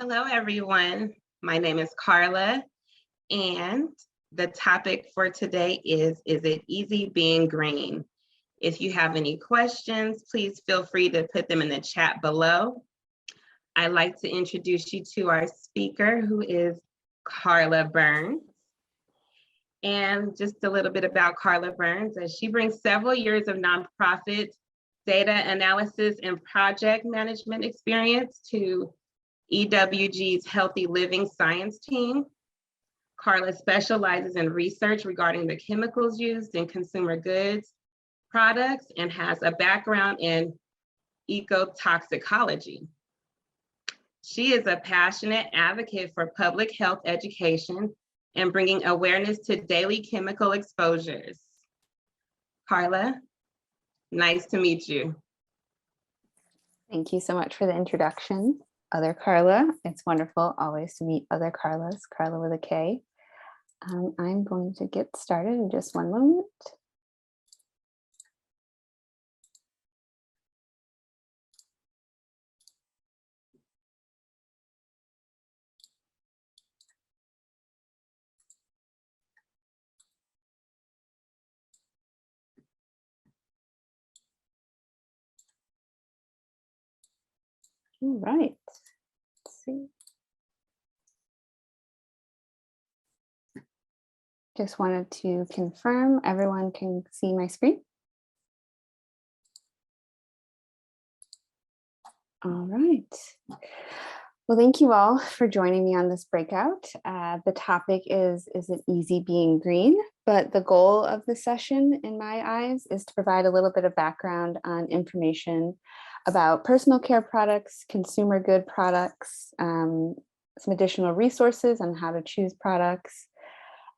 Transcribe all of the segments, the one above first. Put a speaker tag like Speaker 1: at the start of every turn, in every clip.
Speaker 1: Hello, everyone. My name is Carla, and the topic for today is it easy being green? If you have any questions, please feel free to put them in the chat below. I'd like to introduce you to our speaker, who is Carla Burns. And just a little bit about Carla Burns, as she brings several years of nonprofit data analysis and project management experience to EWG's Healthy Living Science team. Carla specializes in research regarding the chemicals used in consumer goods, products, and has a background in ecotoxicology. She is a passionate advocate for public health education and bringing awareness to daily chemical exposures. Carla, nice to meet you.
Speaker 2: Thank you so much for the introduction, other Carla. It's wonderful always to meet other Carlas, Carla with a K. I'm going to get started in just one moment. All right, let's see. Just wanted to confirm everyone can see my screen. All right. Well, thank you all for joining me on this breakout. The topic is it easy being green? But the goal of the session, in my eyes, is to provide a little bit of background on information about personal care products, consumer good products, some additional resources on how to choose products,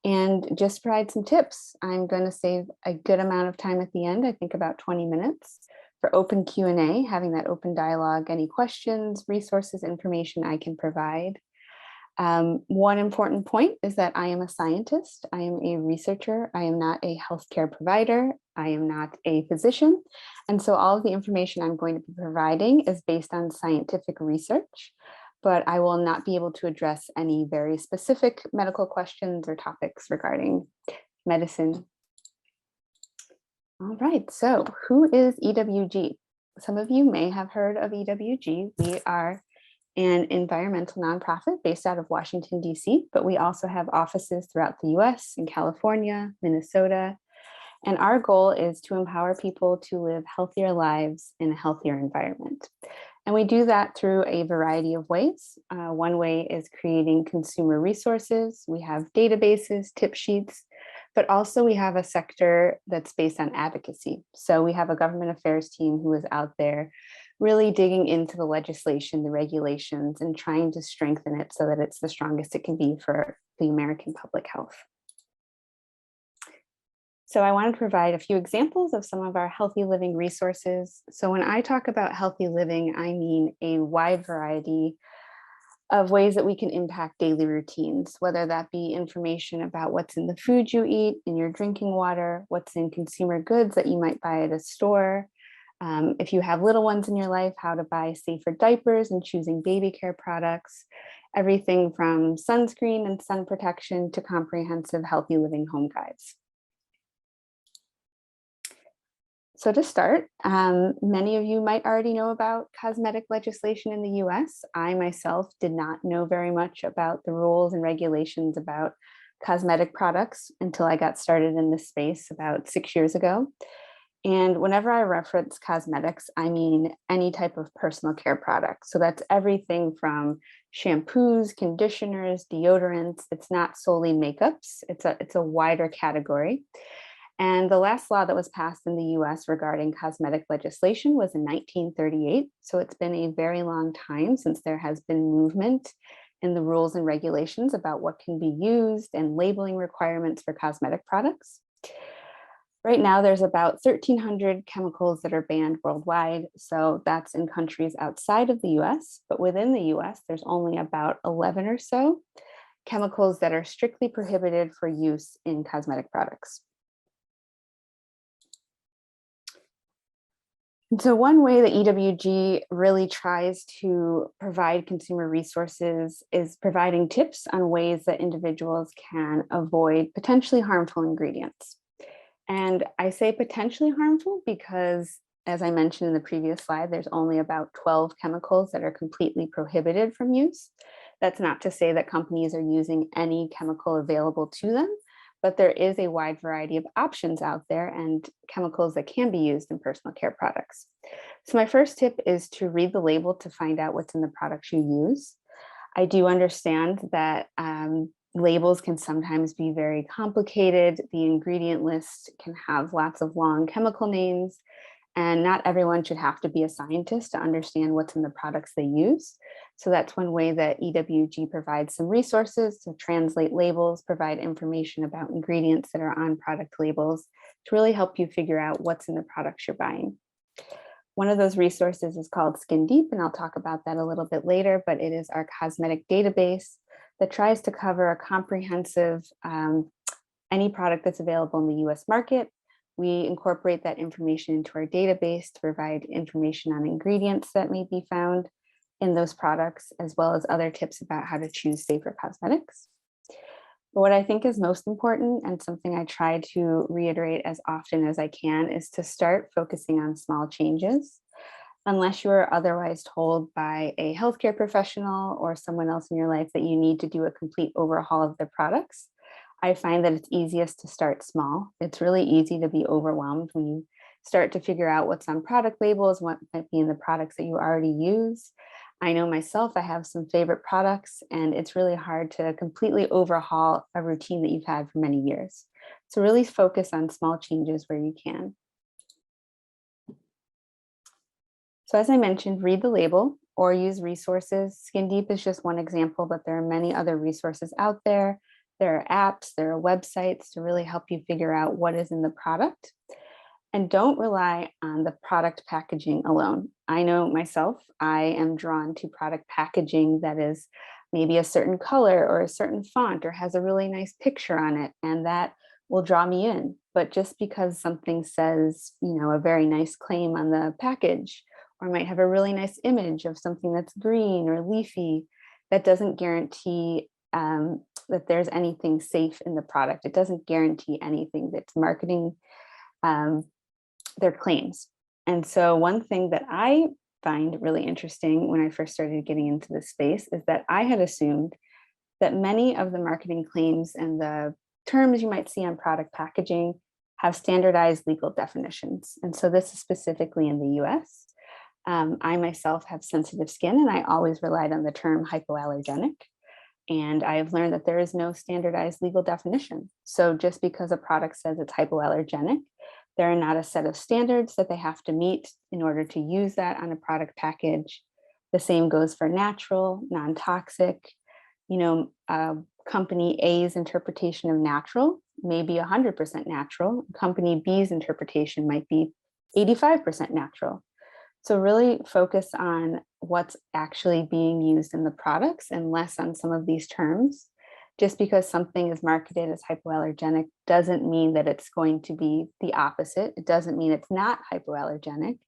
Speaker 2: and just provide some tips. I'm going to save a good amount of time at the end, I think about 20 minutes, for open Q&A, having that open dialogue, any questions, resources, information I can provide. One important point is that I am a scientist. I am a researcher. I am not a healthcare provider. I am not a physician. And so all of the information I'm going to be providing is based on scientific research, but I will not be able to address any very specific medical questions or topics regarding medicine. All right, so who is EWG? Some of you may have heard of EWG. We are an environmental nonprofit based out of Washington, D.C., but we also have offices throughout the US, in California, Minnesota, and our goal is to empower people to live healthier lives in a healthier environment. And we do that through a variety of ways. One way is creating consumer resources. We have databases, tip sheets, but also we have a sector that's based on advocacy. So we have a government affairs team who is out there really digging into the legislation, the regulations, and trying to strengthen it so that it's the strongest it can be for the American public health. So I wanted to provide a few examples of some of our healthy living resources. So when I talk about healthy living, I mean a wide variety of ways that we can impact daily routines, whether that be information about what's in the food you eat, in your drinking water, what's in consumer goods that you might buy at a store. If you have little ones in your life, how to buy safer diapers and choosing baby care products, everything from sunscreen and sun protection to comprehensive healthy living home guides. So to start, many of you might already know about cosmetic legislation in the US. I myself did not know very much about the rules and regulations about cosmetic products until I got started in this space about 6 years ago. And whenever I reference cosmetics, I mean any type of personal care product. So that's everything from shampoos, conditioners, deodorants. It's not solely makeups. It's a wider category. And the last law that was passed in the US regarding cosmetic legislation was in 1938. So it's been a very long time since there has been movement in the rules and regulations about what can be used and labeling requirements for cosmetic products. Right now, there's about 1,300 chemicals that are banned worldwide. So that's in countries outside of the US, but within the US, there's only about 11 or so chemicals that are strictly prohibited for use in cosmetic products. And so one way that EWG really tries to provide consumer resources is providing tips on ways that individuals can avoid potentially harmful ingredients. And I say potentially harmful because, as I mentioned in the previous slide, there's only about 12 chemicals that are completely prohibited from use. That's not to say that companies are using any chemical available to them, but there is a wide variety of options out there and chemicals that can be used in personal care products. So my first tip is to read the label to find out what's in the products you use. I do understand that labels can sometimes be very complicated. The ingredient list can have lots of long chemical names, and not everyone should have to be a scientist to understand what's in the products they use. So that's one way that EWG provides some resources to translate labels, provide information about ingredients that are on product labels to really help you figure out what's in the products you're buying. One of those resources is called Skin Deep, and I'll talk about that a little bit later, but it is our cosmetic database that tries to cover a comprehensive, any product that's available in the US market. We incorporate that information into our database to provide information on ingredients that may be found in those products, as well as other tips about how to choose safer cosmetics. But what I think is most important, and something I try to reiterate as often as I can, is to start focusing on small changes. Unless you are otherwise told by a healthcare professional or someone else in your life that you need to do a complete overhaul of their products, I find that it's easiest to start small. It's really easy to be overwhelmed when you start to figure out what's on product labels, what might be in the products that you already use. I know myself, I have some favorite products, and it's really hard to completely overhaul a routine that you've had for many years. So really focus on small changes where you can. So as I mentioned, read the label or use resources. Skin Deep is just one example, but there are many other resources out there. There are apps, there are websites to really help you figure out what is in the product. And don't rely on the product packaging alone. I know myself, I am drawn to product packaging that is maybe a certain color or a certain font or has a really nice picture on it, and that will draw me in. But just because something says, a very nice claim on the package, or might have a really nice image of something that's green or leafy, that doesn't guarantee that there's anything safe in the product. It doesn't guarantee anything that's marketing their claims. And so one thing that I find really interesting when I first started getting into this space is that I had assumed that many of the marketing claims and the terms you might see on product packaging have standardized legal definitions. And so this is specifically in the US. I myself have sensitive skin, and I always relied on the term hypoallergenic. And I've learned that there is no standardized legal definition. So just because a product says it's hypoallergenic, there are not a set of standards that they have to meet in order to use that on a product package. The same goes for natural, non-toxic. Company A's interpretation of natural may be 100% natural. Company B's interpretation might be 85% natural. So really focus on what's actually being used in the products and less on some of these terms. Just because something is marketed as hypoallergenic doesn't mean that it's going to be the opposite. It doesn't mean it's not hypoallergenic,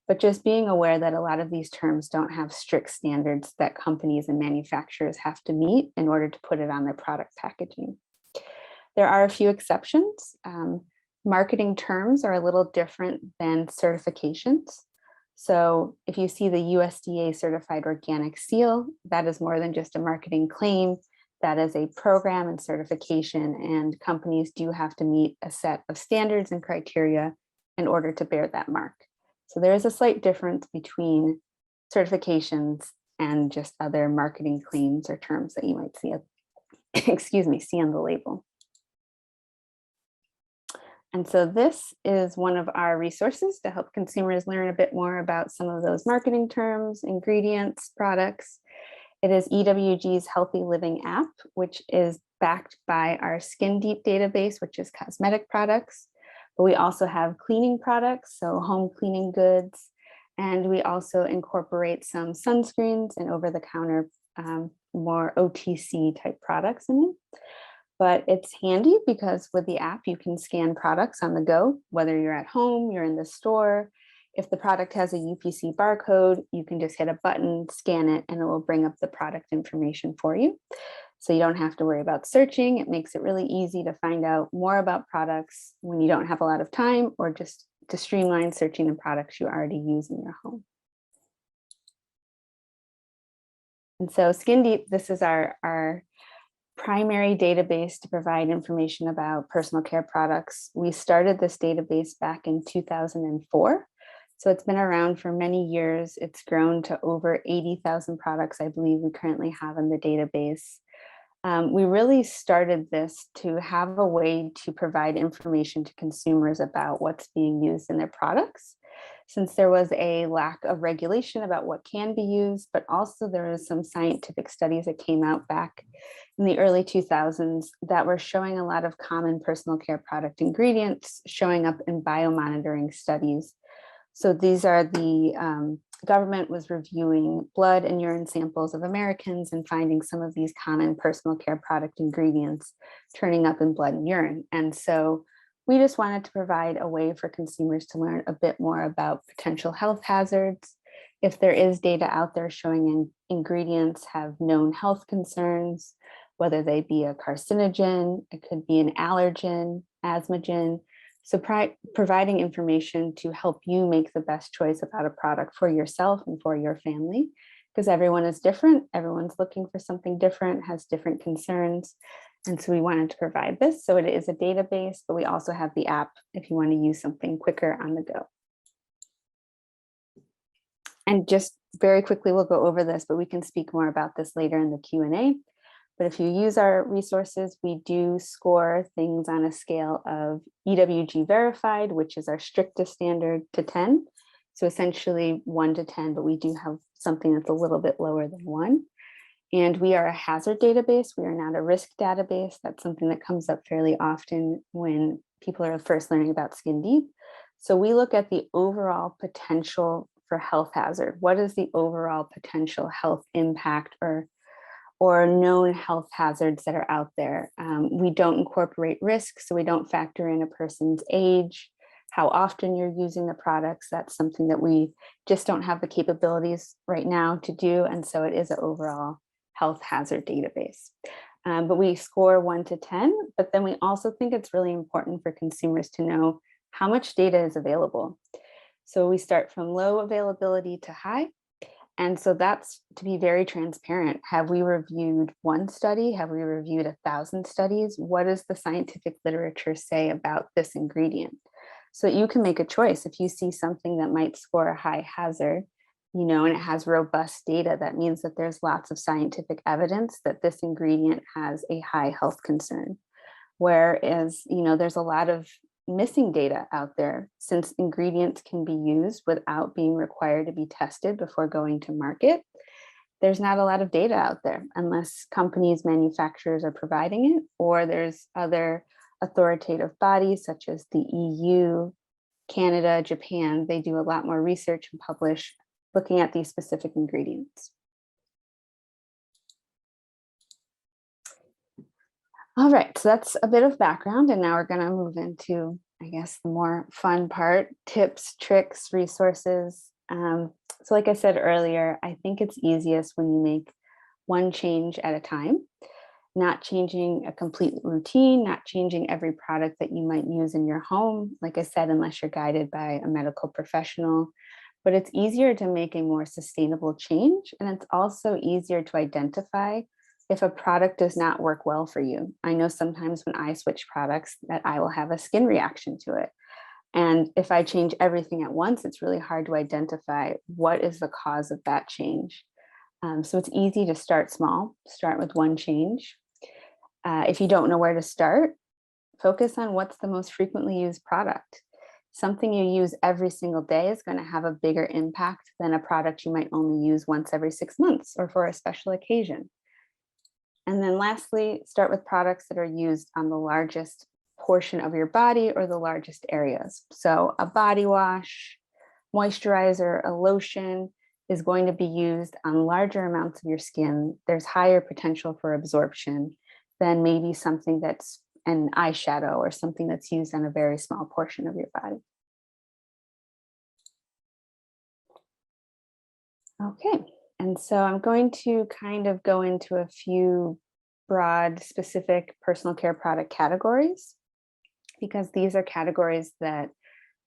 Speaker 2: but just being aware that a lot of these terms don't have strict standards that companies and manufacturers have to meet in order to put it on their product packaging. There are a few exceptions. Marketing terms are a little different than certifications. So if you see the USDA certified organic seal, that is more than just a marketing claim. That is a program and certification, and companies do have to meet a set of standards and criteria in order to bear that mark. So there is a slight difference between certifications and just other marketing claims or terms that you might see, see on the label. And so this is one of our resources to help consumers learn a bit more about some of those marketing terms, ingredients, products. It is EWG's Healthy Living app, which is backed by our Skin Deep database, which is cosmetic products. But we also have cleaning products, so home cleaning goods. And we also incorporate some sunscreens and over-the-counter more OTC type products in it. But it's handy because with the app, you can scan products on the go, whether you're at home, you're in the store, If the product has a UPC barcode, you can just hit a button, scan it, and it will bring up the product information for you. So you don't have to worry about searching. It makes it really easy to find out more about products when you don't have a lot of time, or just to streamline searching the products you already use in your home. And so Skin Deep, this is our primary database to provide information about personal care products. We started this database back in 2004. So it's been around for many years. It's grown to over 80,000 products, I believe we currently have in the database. We really started this to have a way to provide information to consumers about what's being used in their products, since there was a lack of regulation about what can be used, but also there was some scientific studies that came out back in the early 2000s that were showing a lot of common personal care product ingredients showing up in biomonitoring studies. So these are the government was reviewing blood and urine samples of Americans and finding some of these common personal care product ingredients turning up in blood and urine. And so we just wanted to provide a way for consumers to learn a bit more about potential health hazards. If there is data out there showing ingredients have known health concerns, whether they be a carcinogen, it could be an allergen, asthmagen. So providing information to help you make the best choice about a product for yourself and for your family, because everyone is different. Everyone's looking for something different, has different concerns. And so we wanted to provide this. So it is a database, but we also have the app if you want to use something quicker on the go. And just very quickly, we'll go over this, but we can speak more about this later in the Q&A. But if you use our resources, we do score things on a scale of EWG verified, which is our strictest standard, to 10. So essentially 1 to 10, but we do have something that's a little bit lower than 1. And we are a hazard database. We are not a risk database. That's something that comes up fairly often when people are first learning about Skin Deep. So we look at the overall potential for health hazard. What is the overall potential health impact or known health hazards that are out there? We don't incorporate risk, so we don't factor in a person's age, how often you're using the products. That's something that we just don't have the capabilities right now to do. And so it is an overall health hazard database. But we score 1 to 10, but then we also think it's really important for consumers to know how much data is available. So we start from low availability to high. And so that's to be very transparent. Have we reviewed 1 study? Have we reviewed 1,000 studies? What does the scientific literature say about this ingredient? So that you can make a choice. If you see something that might score a high hazard, and it has robust data, that means that there's lots of scientific evidence that this ingredient has a high health concern. Whereas, there's a lot of missing data out there, since ingredients can be used without being required to be tested before going to market. There's not a lot of data out there unless companies, manufacturers are providing it, or there's other authoritative bodies such as the EU, Canada, Japan. They do a lot more research and publish looking at these specific ingredients. All right, so that's a bit of background, and now we're going to move into, I guess, the more fun part: tips, tricks, resources. So like I said earlier, I think it's easiest when you make 1 change at a time, not changing a complete routine, not changing every product that you might use in your home, like I said, unless you're guided by a medical professional. But it's easier to make a more sustainable change, and it's also easier to identify if a product does not work well for you. I know sometimes when I switch products that I will have a skin reaction to it. And if I change everything at once, it's really hard to identify what is the cause of that change. So it's easy to start small, start with 1 change. If you don't know where to start, focus on what's the most frequently used product. Something you use every single day is going to have a bigger impact than a product you might only use once every 6 months or for a special occasion. And then lastly, start with products that are used on the largest portion of your body or the largest areas. So a body wash, moisturizer, a lotion is going to be used on larger amounts of your skin. There's higher potential for absorption than maybe something that's an eyeshadow or something that's used on a very small portion of your body. Okay, and so I'm going to kind of go into a few broad, specific personal care product categories because these are categories that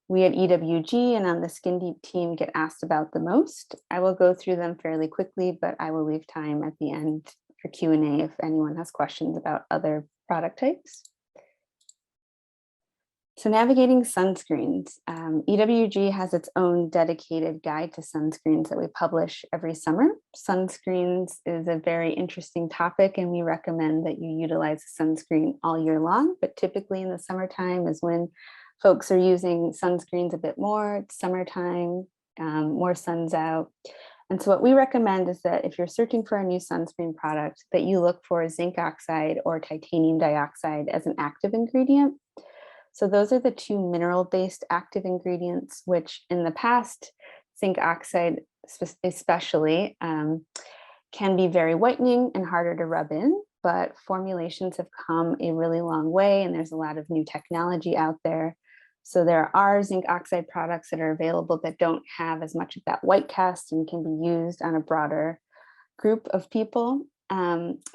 Speaker 2: we at EWG and on the Skin Deep team get asked about the most. I will go through them fairly quickly, but I will leave time at the end for Q&A if anyone has questions about other product types. So navigating sunscreens, EWG has its own dedicated guide to sunscreens that we publish every summer. Sunscreens is a very interesting topic, and we recommend that you utilize sunscreen all year long, but typically in the summertime is when folks are using sunscreens a bit more. It's summertime, more sun's out. And so what we recommend is that if you're searching for a new sunscreen product, that you look for zinc oxide or titanium dioxide as an active ingredient. So those are the two mineral-based active ingredients, which in the past, zinc oxide especially, can be very whitening and harder to rub in, but formulations have come a really long way and there's a lot of new technology out there. So there are zinc oxide products that are available that don't have as much of that white cast and can be used on a broader group of people.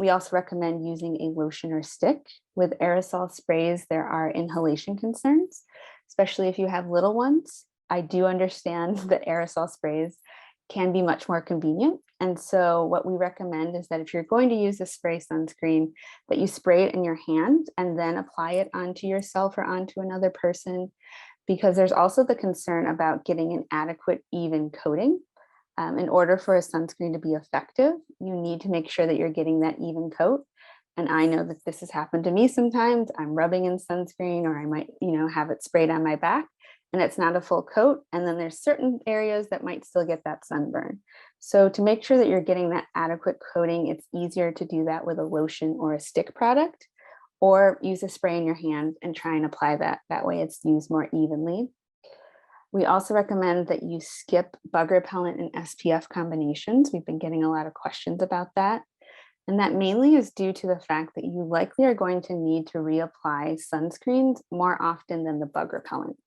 Speaker 2: We also recommend using a lotion or stick. With aerosol sprays, there are inhalation concerns, especially if you have little ones. I do understand that aerosol sprays can be much more convenient. And so what we recommend is that if you're going to use a spray sunscreen, that you spray it in your hand and then apply it onto yourself or onto another person, because there's also the concern about getting an adequate, even coating. In order for a sunscreen to be effective, you need to make sure that you're getting that even coat. And I know that this has happened to me sometimes. I'm rubbing in sunscreen, or I might, have it sprayed on my back and it's not a full coat. And then there's certain areas that might still get that sunburn. So to make sure that you're getting that adequate coating, it's easier to do that with a lotion or a stick product, or use a spray in your hand and try and apply that. That way it's used more evenly. We also recommend that you skip bug repellent and SPF combinations. We've been getting a lot of questions about that. And that mainly is due to the fact that you likely are going to need to reapply sunscreens more often than the bug repellent.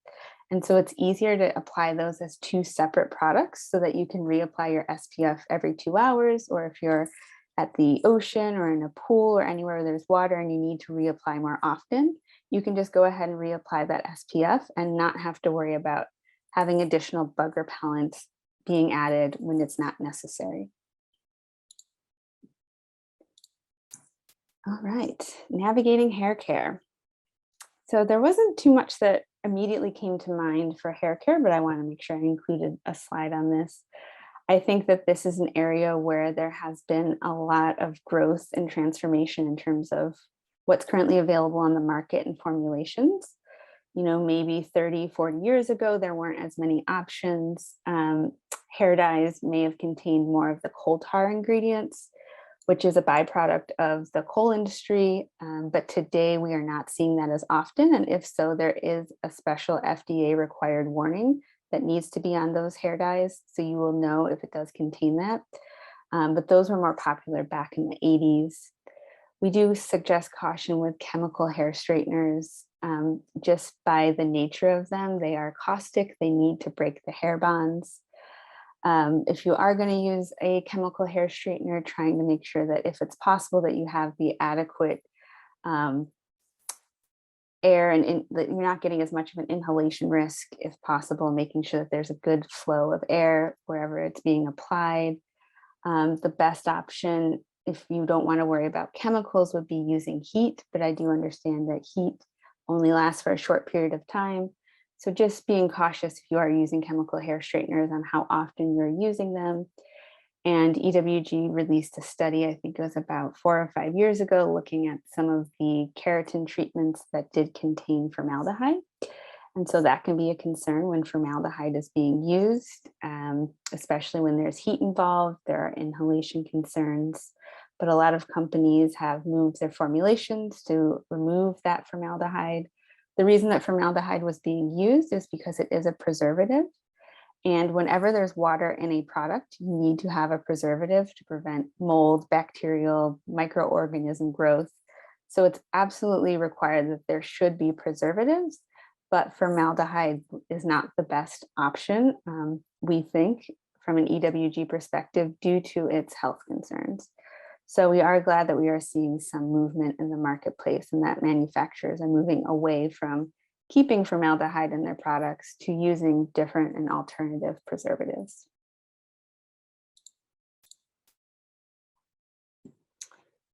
Speaker 2: And so it's easier to apply those as two separate products so that you can reapply your SPF every 2 hours, or if you're at the ocean or in a pool or anywhere where there's water and you need to reapply more often, you can just go ahead and reapply that SPF and not have to worry about having additional bug repellents being added when it's not necessary. All right, navigating hair care. So there wasn't too much that immediately came to mind for hair care, but I want to make sure I included a slide on this. I think that this is an area where there has been a lot of growth and transformation in terms of what's currently available on the market and formulations. Maybe 30, 40 years ago, there weren't as many options. Hair dyes may have contained more of the coal tar ingredients, which is a byproduct of the coal industry. But today we are not seeing that as often. And if so, there is a special FDA required warning that needs to be on those hair dyes. So you will know if it does contain that. But those were more popular back in the 80s. We do suggest caution with chemical hair straighteners. Just by the nature of them, they are caustic, they need to break the hair bonds. If you are going to use a chemical hair straightener, trying to make sure that if it's possible that you have the adequate air and that you're not getting as much of an inhalation risk if possible, making sure that there's a good flow of air wherever it's being applied. The best option, if you don't want to worry about chemicals, would be using heat, but I do understand that heat only lasts for a short period of time. So just being cautious if you are using chemical hair straighteners on how often you're using them. And EWG released a study, I think it was about 4 or 5 years ago, looking at some of the keratin treatments that did contain formaldehyde. And so that can be a concern when formaldehyde is being used, especially when there's heat involved. There are inhalation concerns, but a lot of companies have moved their formulations to remove that formaldehyde. The reason that formaldehyde was being used is because it is a preservative. And whenever there's water in a product, you need to have a preservative to prevent mold, bacterial, microorganism growth. So it's absolutely required that there should be preservatives, but formaldehyde is not the best option, we think, from an EWG perspective due to its health concerns. So we are glad that we are seeing some movement in the marketplace and that manufacturers are moving away from keeping formaldehyde in their products to using different and alternative preservatives.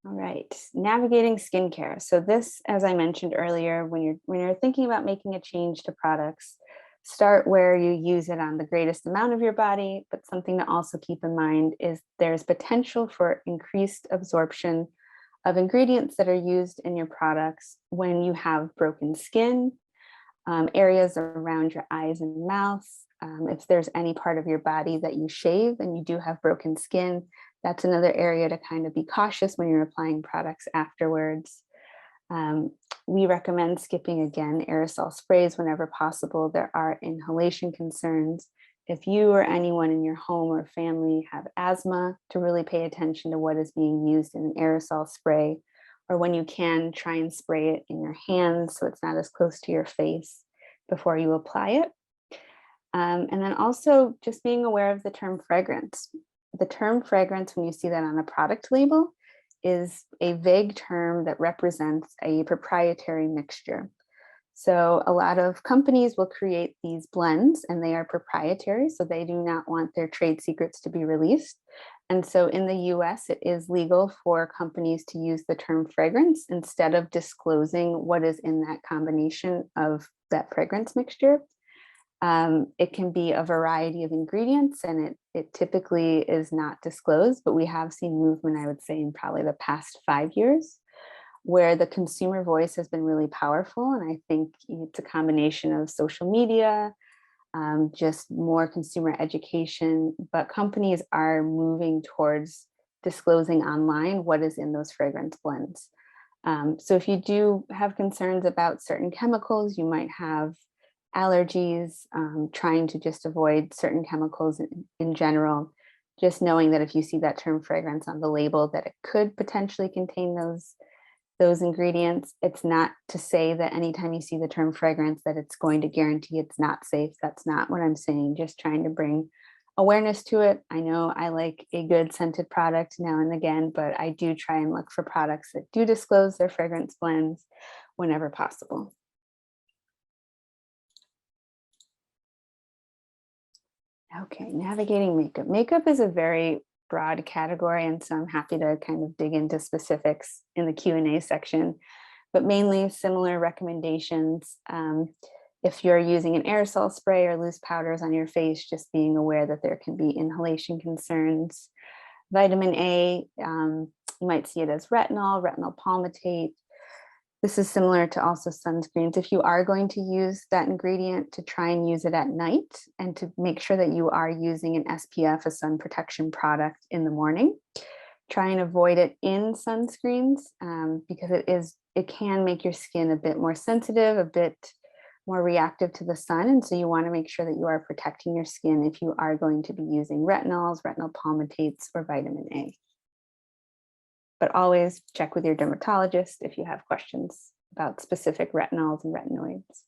Speaker 2: All right, navigating skincare. So this, as I mentioned earlier, when you're thinking about making a change to products, start where you use it on the greatest amount of your body, but something to also keep in mind is there's potential for increased absorption of ingredients that are used in your products when you have broken skin, areas around your eyes and mouth. If there's any part of your body that you shave and you do have broken skin, that's another area to kind of be cautious when you're applying products afterwards. We recommend skipping, again, aerosol sprays whenever possible. There are inhalation concerns. If you or anyone in your home or family have asthma, to really pay attention to what is being used in an aerosol spray, or when you can, try and spray it in your hands so it's not as close to your face before you apply it. And then also just being aware of the term fragrance. The term fragrance, when you see that on a product label, is a vague term that represents a proprietary mixture. So a lot of companies will create these blends and they are proprietary, so they do not want their trade secrets to be released. And so in the US, it is legal for companies to use the term fragrance instead of disclosing what is in that combination of that fragrance mixture. It can be a variety of ingredients and it typically is not disclosed, but we have seen movement, I would say, in probably the past 5 years, where the consumer voice has been really powerful. And I think it's a combination of social media, just more consumer education, but companies are moving towards disclosing online what is in those fragrance blends. So if you do have concerns about certain chemicals, you might have allergies, trying to just avoid certain chemicals in general, just knowing that if you see that term fragrance on the label, that it could potentially contain those ingredients. It's not to say that anytime you see the term fragrance that it's going to guarantee it's not safe. That's not what I'm saying, just trying to bring awareness to it. I know I like a good scented product now and again, but I do try and look for products that do disclose their fragrance blends whenever possible. Okay, navigating makeup. Makeup is a very broad category, and so I'm happy to kind of dig into specifics in the Q&A section, but mainly similar recommendations. If you're using an aerosol spray or loose powders on your face, just being aware that there can be inhalation concerns. Vitamin A, you might see it as retinol palmitate. This is similar to also sunscreens. If you are going to use that ingredient, to try and use it at night and to make sure that you are using an SPF, a sun protection product, in the morning. Try and avoid it in sunscreens because it can make your skin a bit more sensitive, a bit more reactive to the sun. And so you want to make sure that you are protecting your skin if you are going to be using retinols, retinol palmitates, or vitamin A. But always check with your dermatologist if you have questions about specific retinols and retinoids.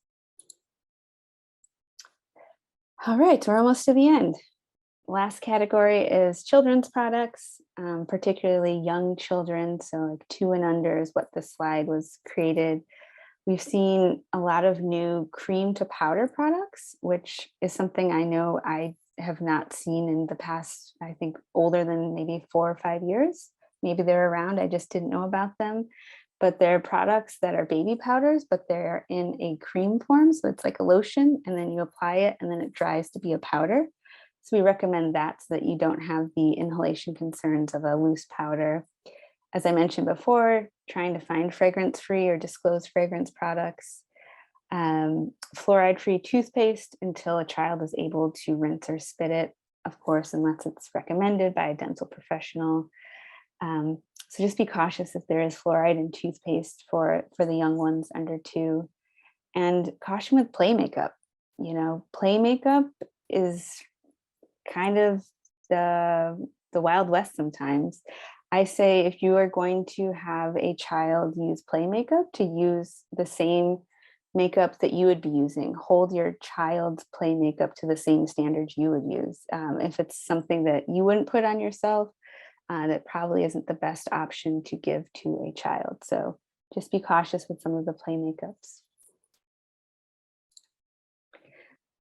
Speaker 2: All right, we're almost to the end. Last category is children's products, particularly young children. So like 2 and under is what this slide was created. We've seen a lot of new cream to powder products, which is something I know I have not seen in the past, I think older than maybe 4 or 5 years. Maybe they're around, I just didn't know about them. But they're products that are baby powders, but they're in a cream form. So it's like a lotion, and then you apply it, and then it dries to be a powder. So we recommend that so that you don't have the inhalation concerns of a loose powder. As I mentioned before, trying to find fragrance-free or disclosed fragrance products. Fluoride-free toothpaste until a child is able to rinse or spit it, of course, unless it's recommended by a dental professional. So just be cautious if there is fluoride in toothpaste for the young ones under 2. And caution with play makeup. You know, play makeup is kind of the Wild West sometimes. I say if you are going to have a child use play makeup, to use the same makeup that you would be using. Hold your child's play makeup to the same standards you would use. If it's something that you wouldn't put on yourself, that probably isn't the best option to give to a child. So just be cautious with some of the play makeups.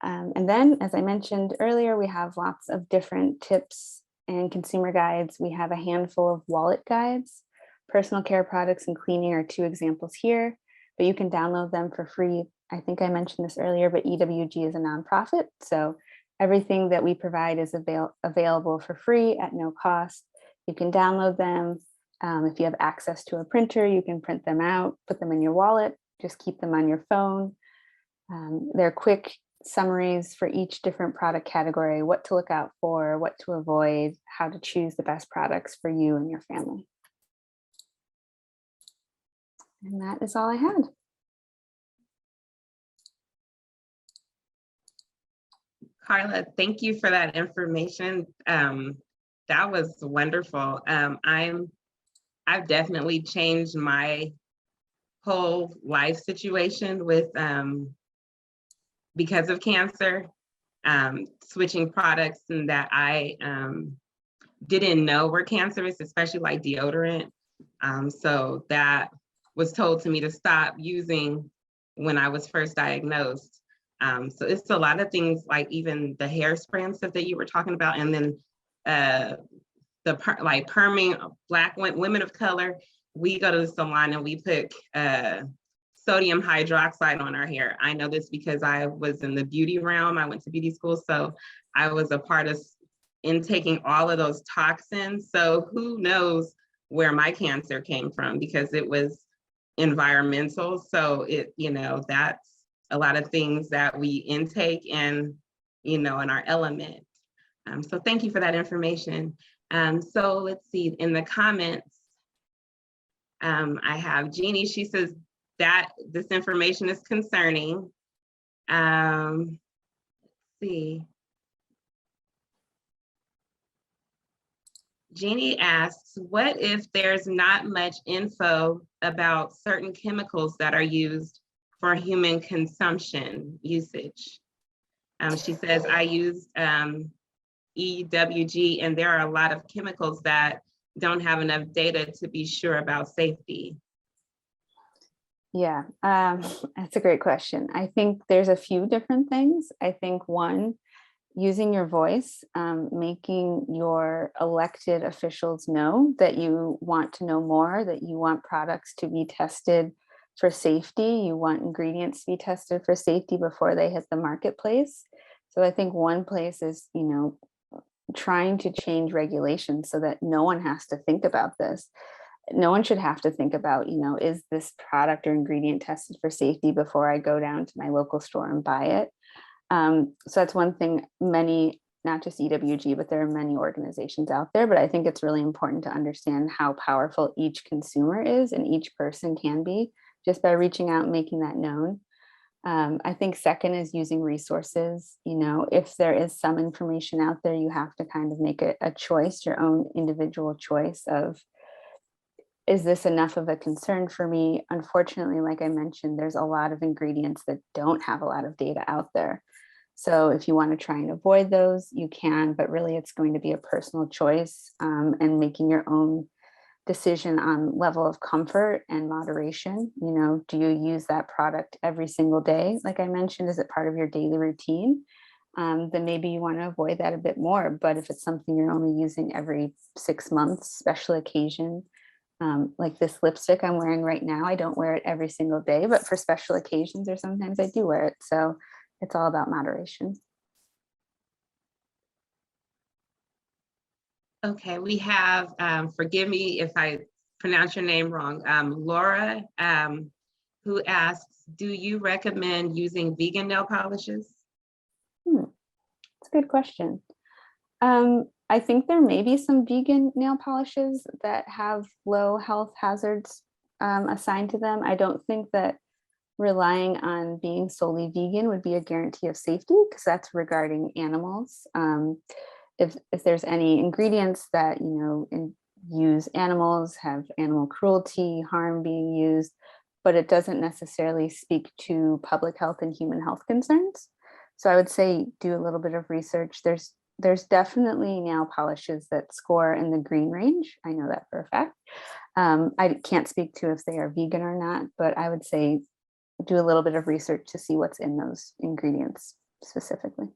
Speaker 2: And then, as I mentioned earlier, we have lots of different tips and consumer guides. We have a handful of wallet guides. Personal care products and cleaning are two examples here, but you can download them for free. I think I mentioned this earlier, but EWG is a nonprofit, so everything that we provide is available for free at no cost. You can download them. If you have access to a printer, you can print them out, put them in your wallet, just keep them on your phone. They're quick summaries for each different product category, what to look out for, what to avoid, how to choose the best products for you and your family. And that is all I had.
Speaker 1: Carla, thank you for that information. That was wonderful. I've definitely changed my whole life situation with because of cancer, switching products and that I didn't know were cancerous, especially like deodorant. So that was told to me to stop using when I was first diagnosed. So it's a lot of things, like even the hairspray and stuff that you were talking about, and then like perming Black women of color. We go to the salon and we put sodium hydroxide on our hair. I know this because I was in the beauty realm. I went to beauty school, so I was a part of intaking all of those toxins. So who knows where my cancer came from, because it was environmental. So that's a lot of things that we intake and, in our element. So thank you for that information. So let's see, in the comments, I have Jeannie, she says that this information is concerning. Let's see. Jeannie asks, what if there's not much info about certain chemicals that are used for human consumption usage? She says, I used EWG, and there are a lot of chemicals that don't have enough data to be sure about safety.
Speaker 2: Yeah, that's a great question. I think there's a few different things. I think one, using your voice, making your elected officials know that you want to know more, that you want products to be tested for safety, you want ingredients to be tested for safety before they hit the marketplace. So I think one place is, trying to change regulations so that no one has to think about this. No one should have to think about, is this product or ingredient tested for safety before I go down to my local store and buy it? So that's one thing. Many, not just EWG, but there are many organizations out there, but I think it's really important to understand how powerful each consumer is and each person can be just by reaching out and making that known. I think second is using resources. If there is some information out there, you have to kind of make a choice, your own individual choice of, is this enough of a concern for me? Unfortunately, like I mentioned, there's a lot of ingredients that don't have a lot of data out there. So if you want to try and avoid those, you can, but really it's going to be a personal choice, and making your own decision on level of comfort and moderation. Do you use that product every single day? Like I mentioned, is it part of your daily routine? Then maybe you want to avoid that a bit more. But if it's something you're only using every 6 months, special occasion, like this lipstick I'm wearing right now, I don't wear it every single day, but for special occasions or sometimes I do wear it. So it's all about moderation.
Speaker 1: Okay, we have, forgive me if I pronounce your name wrong, Laura, who asks, do you recommend using vegan nail polishes?
Speaker 2: That's a good question. I think there may be some vegan nail polishes that have low health hazards assigned to them. I don't think that relying on being solely vegan would be a guarantee of safety, because that's regarding animals. If there's any ingredients that use animals, have animal cruelty, harm being used, but it doesn't necessarily speak to public health and human health concerns. So I would say do a little bit of research. There's definitely nail polishes that score in the green range. I know that for a fact. I can't speak to if they are vegan or not, but I would say do a little bit of research to see what's in those ingredients specifically.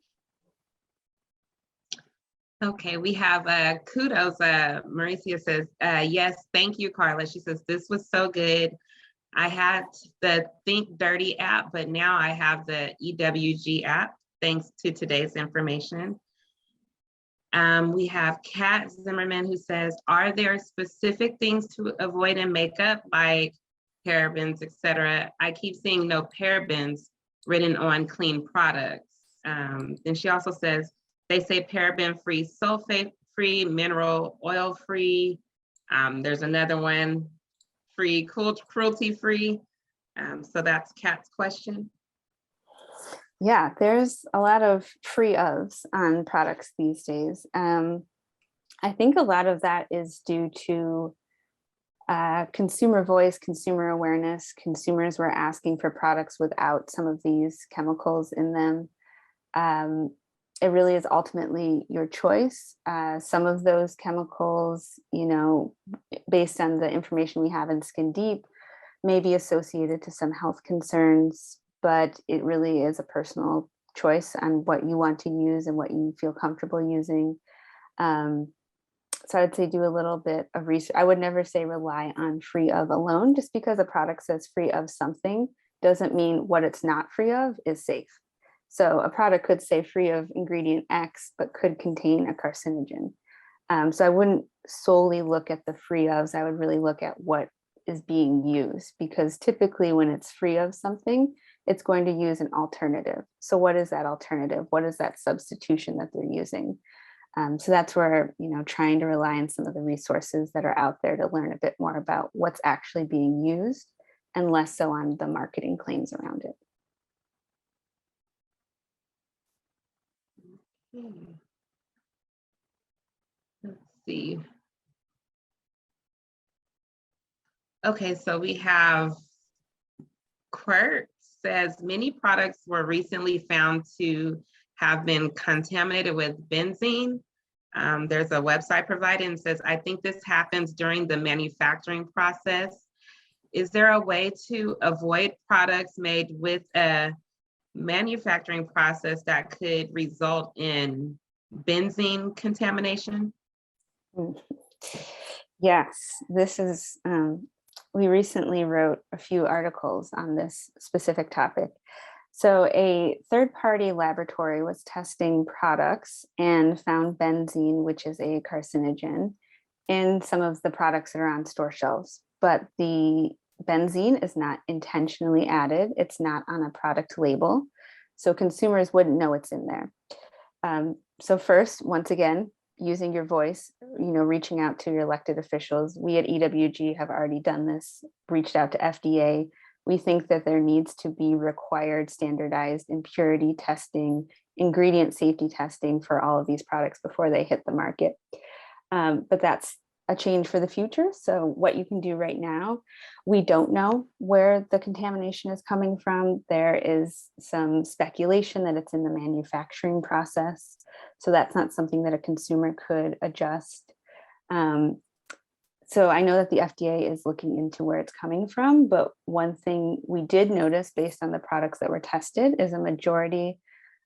Speaker 1: Okay, we have kudos. Mauricia says, yes, thank you, Carla. She says, this was so good. I had the Think Dirty app, but now I have the EWG app, thanks to today's information. We have Kat Zimmerman who says, are there specific things to avoid in makeup like parabens, etc.? I keep seeing no parabens written on clean products. Then she also says, they say paraben-free, sulfate-free, mineral oil-free. There's another one, free, cruelty-free. So that's Kat's question.
Speaker 2: Yeah, there's a lot of free ofs on products these days. I think a lot of that is due to consumer voice, consumer awareness. Consumers were asking for products without some of these chemicals in them. It really is ultimately your choice. Some of those chemicals, you know, based on the information we have in Skin Deep, may be associated to some health concerns, but it really is a personal choice on what you want to use and what you feel comfortable using. So I'd say do a little bit of research. I would never say rely on free of alone. Just because a product says free of something doesn't mean what it's not free of is safe. So a product could say free of ingredient X, but could contain a carcinogen. So I wouldn't solely look at the free ofs. I would really look at what is being used, because typically when it's free of something, it's going to use an alternative. So what is that alternative? What is that substitution that they're using? So that's where, you know, trying to rely on some of the resources that are out there to learn a bit more about what's actually being used and less so on the marketing claims around it.
Speaker 1: Let's see. Okay, so we have Kurt says many products were recently found to have been contaminated with benzene. There's a website provided and says, I think this happens during the manufacturing process. Is there a way to avoid products made with a manufacturing process that could result in benzene contamination?
Speaker 2: Yes, this is, we recently wrote a few articles on this specific topic. So a third-party laboratory was testing products and found benzene, which is a carcinogen, in some of the products that are on store shelves. But the benzene is not intentionally added. It's not on a product label. So consumers wouldn't know it's in there. So first, once again, using your voice, you know, reaching out to your elected officials. We at EWG have already done this, reached out to FDA. We think that there needs to be required standardized impurity testing, ingredient safety testing for all of these products before they hit the market. But that's a change for the future. So what you can do right now, we don't know where the contamination is coming from. There is some speculation that it's in the manufacturing process. So that's not something that a consumer could adjust. So I know that the FDA is looking into where it's coming from, but one thing we did notice based on the products that were tested is a majority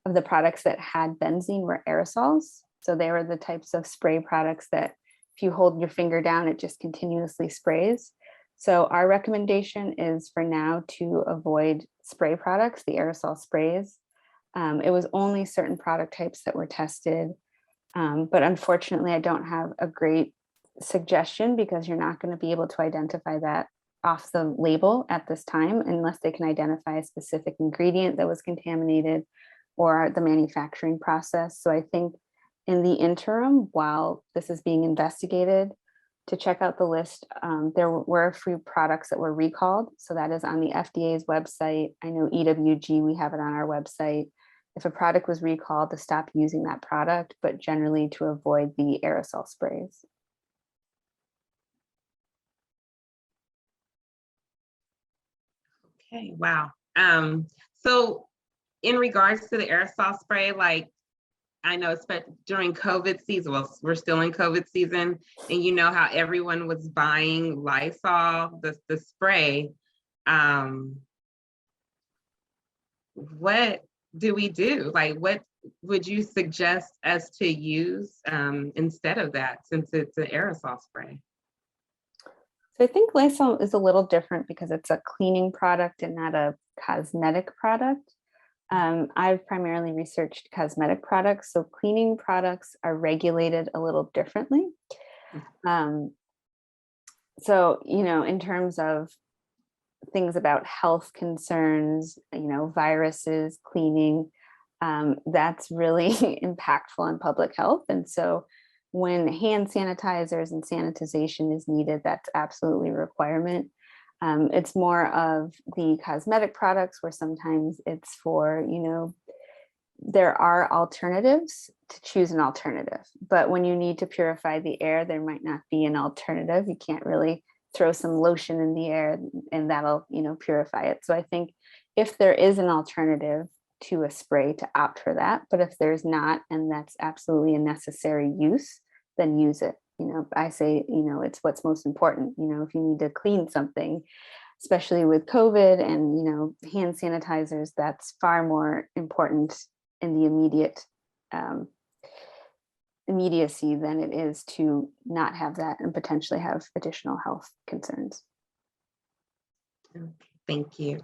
Speaker 2: of the products that had benzene were aerosols. So they were the types of spray products that if you hold your finger down, it just continuously sprays. So our recommendation is for now to avoid spray products, the aerosol sprays. It was only certain product types that were tested, but unfortunately, I don't have a great suggestion because you're not going to be able to identify that off the label at this time unless they can identify a specific ingredient that was contaminated or the manufacturing process. So I think in the interim, while this is being investigated, to check out the list, there were a few products that were recalled. So that is on the FDA's website. I know EWG, we have it on our website. If a product was recalled, to stop using that product, but generally to avoid the aerosol sprays.
Speaker 1: Okay, wow. So in regards to the aerosol spray, like I know especially during COVID season, well, we're still in COVID season, and you know how everyone was buying Lysol, the spray. Um, what do we do? Like, what would you suggest us to use instead of that, since it's an aerosol spray?
Speaker 2: So I think Lysol is a little different because it's a cleaning product and not a cosmetic product. I've primarily researched cosmetic products, so cleaning products are regulated a little differently. Um, so, in terms of things about health concerns, viruses, cleaning, that's really impactful on public health. And so when hand sanitizers and sanitization is needed, that's absolutely a requirement. It's more of the cosmetic products where sometimes it's for, there are alternatives to choose an alternative. But when you need to purify the air, there might not be an alternative. You can't really throw some lotion in the air and that'll, purify it. So I think if there is an alternative to a spray, to opt for that. But if there's not, and that's absolutely a necessary use, then use it. I say, it's what's most important. If you need to clean something, especially with COVID and, hand sanitizers, that's far more important in the immediacy than it is to not have that and potentially have additional health concerns.
Speaker 1: Okay, thank you.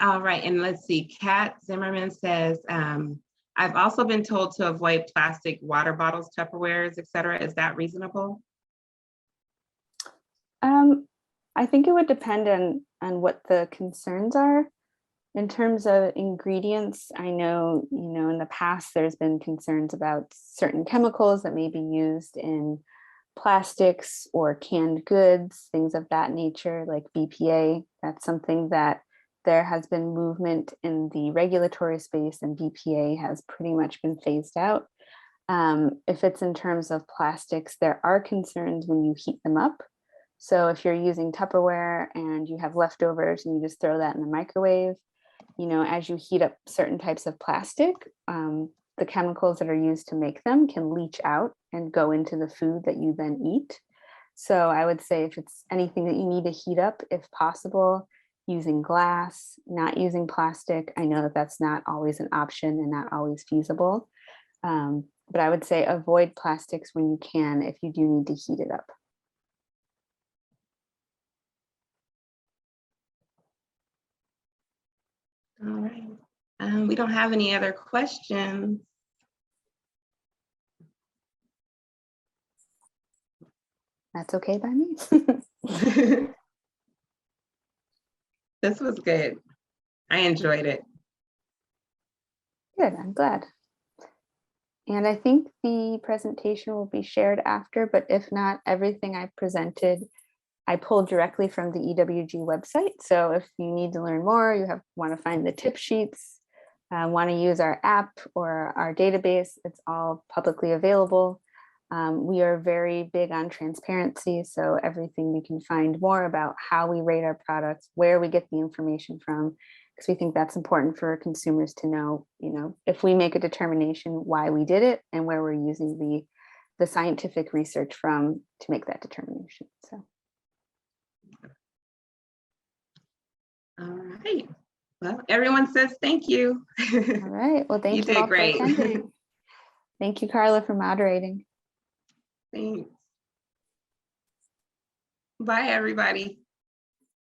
Speaker 1: All right, and let's see, Kat Zimmerman says, I've also been told to avoid plastic water bottles, Tupperwares, et cetera. Is that reasonable?
Speaker 2: I think it would depend on what the concerns are. In terms of ingredients, I know, in the past, there's been concerns about certain chemicals that may be used in plastics or canned goods, things of that nature, like BPA. That's something that there has been movement in the regulatory space, and BPA has pretty much been phased out. If it's in terms of plastics, there are concerns when you heat them up. So if you're using Tupperware and you have leftovers and you just throw that in the microwave, as you heat up certain types of plastic, the chemicals that are used to make them can leach out and go into the food that you then eat. So I would say if it's anything that you need to heat up, if possible, using glass, not using plastic. I know that that's not always an option and not always feasible. But I would say avoid plastics when you can if you do need to heat it up.
Speaker 1: All right. We don't have any other questions.
Speaker 2: That's okay by me.
Speaker 1: This was good. I enjoyed it.
Speaker 2: Good, I'm glad. And I think the presentation will be shared after, but if not, everything I presented, I pulled directly from the EWG website. So if you need to learn more, want to find the tip sheets, want to use our app or our database, it's all publicly available. We are very big on transparency. So everything you can find more about how we rate our products, where we get the information from, because we think that's important for consumers to know, if we make a determination, why we did it and where we're using the scientific research from to make that determination. So.
Speaker 1: All right. Well, everyone says thank you.
Speaker 2: All right. Well, thank you all for attending. Thank you, Carla, for moderating.
Speaker 1: Thanks. Bye, everybody.